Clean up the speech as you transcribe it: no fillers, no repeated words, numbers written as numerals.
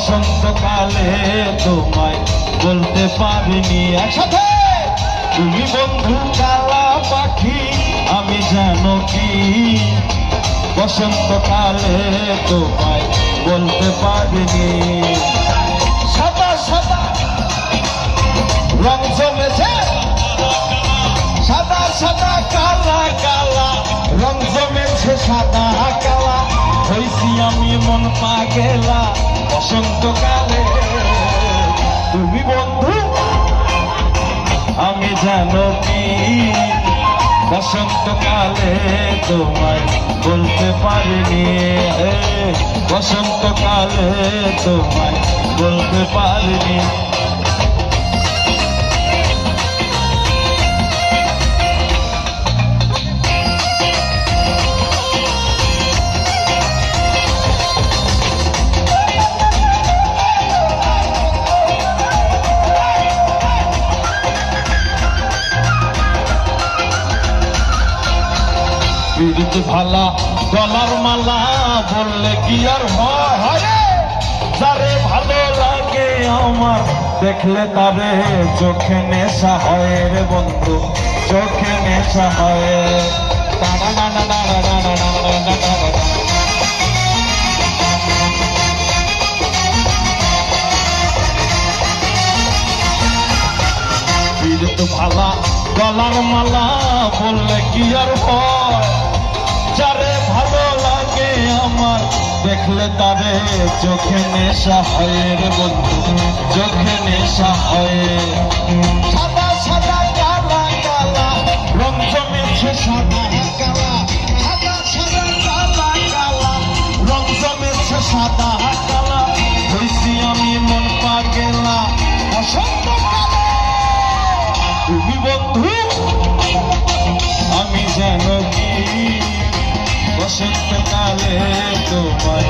বসন্তকালে তোমায় বলতে পারিনি একসাথে তুমি বন্ধু কালা পাখি আমি জানো কি বসন্তকালে তোমায় বলতে পারিনি সাদা সাদা রং জমেছে সাদা সাদা কালা কালা রং জমেছে সাদা কালা হইছি আমি মন পাগেলা বসন্তকালে তুমি বন্ধু আমি জানো কি বসন্তকালে তোমায় বলতে পারিনি বসন্তকালে তোমায় বলতে পারিনি পিড়িতে ভালা গলার মালা বললে কি আর হয় যারে ভালো লাগে আমার দেখলে তারে চোখে নেশা হয় রে বন্ধু চোখে নেশা হয় পিড়িতে ভালা গলার মালা বললে কি আর হয় যারে ভালো লাগে আমার দেখলে তারে চোখে নেশা হয় রে বন্ধু চোখে নেশা হয় সাদা সাদা কালা কালা রং জমেছে সাদা কালা সাদা সাদা কালা কালা রং জমেছে সাদা কালা হইছি আমি মন পাগেলা বসন্তকালে তুমি বন্ধু আমি জানো কি বসন্তকালে তোমায়